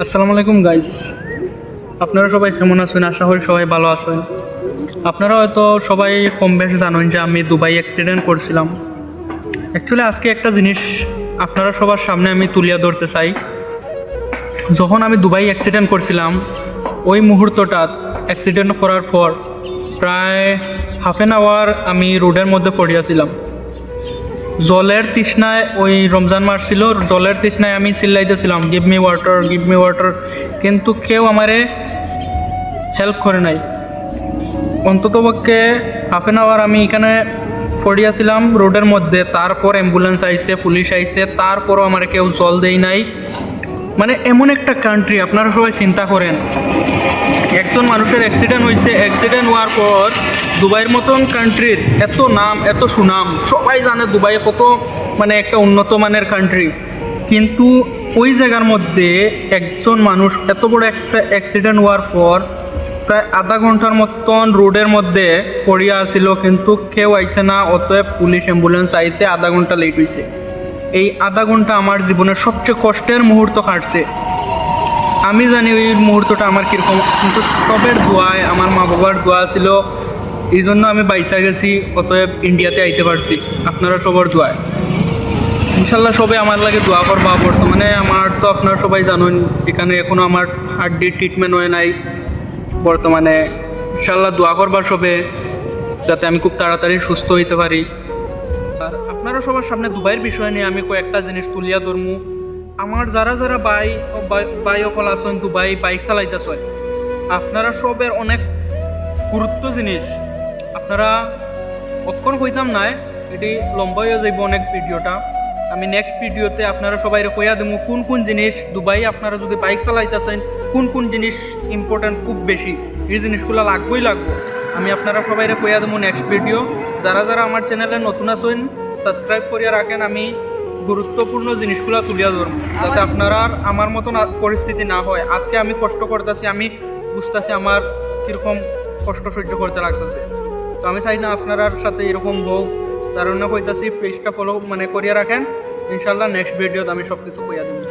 আসসালামু আলাইকুম গাইস, আপনারা সবাই কেমন আছেন? আশা করি সবাই ভালো আছেন। আপনারা হয়তো সবাই কম বেশি জানেন যে আমি দুবাই অ্যাক্সিডেন্ট করছিলাম। অ্যাকচুয়ালি আজকে একটা জিনিস আপনারা সবার সামনে আমি তুলিয়া ধরতে চাই। যখন আমি দুবাই অ্যাক্সিডেন্ট করছিলাম ওই মুহূর্তটা অ্যাক্সিডেন্ট করার পর প্রায় হাফ অ্যান আওয়ার আমি রোডের মধ্যে পড়িয়াছিলাম। জলের তৃষ্ণায়, ওই রমজান মাস ছিল, জলের তৃষ্ণায় আমি চিল্লাইতেছিলাম give me water, give me water, কিন্তু কেউ আমারে হেল্প করে নাই। অন্ততপক্ষে হাফ অ্যান আওয়ার আমি এখানে পড়িয়াছিলাম রোডের মধ্যে, তারপর অ্যাম্বুলেন্স আইছে, পুলিশ আইছে, তারপরও আমার কেউ জল দেই নাই। মানে এমন একটা কান্ট্রি, আপনারা সবাই চিন্তা করেন, একজন মানুষের অ্যাক্সিডেন্ট হয়েছে, অ্যাক্সিডেন্ট হওয়ার পর দুবাইয়ের মতন কান্ট্রির এত নাম, এত সুনাম, সবাই জানে দুবাই কত মানে একটা উন্নত মানের কান্ট্রি, কিন্তু ওই জায়গার মধ্যে একজন মানুষ এত বড় অ্যাক্সিডেন্ট হওয়ার পর প্রায় আধা ঘন্টার মতন রোডের মধ্যে পড়িয়া আসিল, কিন্তু কেউ আইছে না। অতএব পুলিশ অ্যাম্বুলেন্স আইতে আধা ঘন্টা লেট হয়েছে। এই আধা ঘন্টা আমার জীবনের সবচেয়ে কষ্টের মুহূর্ত কাটছে। আমি জানি ওই মুহূর্তটা আমার কীরকম, কিন্তু সবের দোয়ায়, আমার মা বাবার দোয়া ছিল, এই জন্য আমি বাইসা গেছি। অতএব ইন্ডিয়াতে আইতে পারছি আপনারা সবার দোয়ায়। ইনশাল্লাহ সবাই আমার লাগে দোয়া করবা। বর্তমানে আমার তো আপনারা সবাই জানেন এখানে এখনও আমার হার্টডির ট্রিটমেন্ট হয় নাই বর্তমানে। ইনশাল্লাহ দোয়া করবার সবে, যাতে আমি খুব তাড়াতাড়ি সুস্থ হইতে পারি। আর আপনারা সবার সামনে দুবাইয়ের বিষয় নিয়ে আমি কয়েকটা জিনিস তুলিয়া ধরমু। আমার যারা যারা বাই অকল আছেন দুবাই বাইক চালাইতেছেন, আপনারা সবের অনেক গুরুত্ব জিনিস আপনারা অক্ষণ হইতাম নাই, এটি লম্বা হয়ে যাইব অনেক ভিডিওটা। আমি নেক্সট ভিডিওতে আপনারা সবাই কইয়া দেবো কোন কোন জিনিস দুবাই আপনারা যদি বাইক চালাইতেছেন, কোন কোন জিনিস ইম্পর্টেন্ট খুব বেশি, এই জিনিসগুলো লাগবেই লাগবে। আমি আপনারা সবাই কইয়া দেবো নেক্সট ভিডিও। যারা যারা আমার চ্যানেলে নতুন আছেন সাবস্ক্রাইব করিয়া রাখেন, আমি গুরুত্বপূর্ণ জিনিসগুলো তুলিয়া ধরবো, যাতে আপনারা আমার মতন পরিস্থিতি না হয়। আজকে আমি কষ্ট করতেছি, আমি বুঝতেছি আমার কীরকম কষ্ট সহ্য করতে লাগতেছে, তো আমি চাই না আপনার সাথে এরকম হোক। তার জন্য কইতাছি পেজটা ফলো করিয়া রাখেন। ইনশাল্লাহ নেক্সট ভিডিওতে আমি সব কিছু কইয়া দেবো।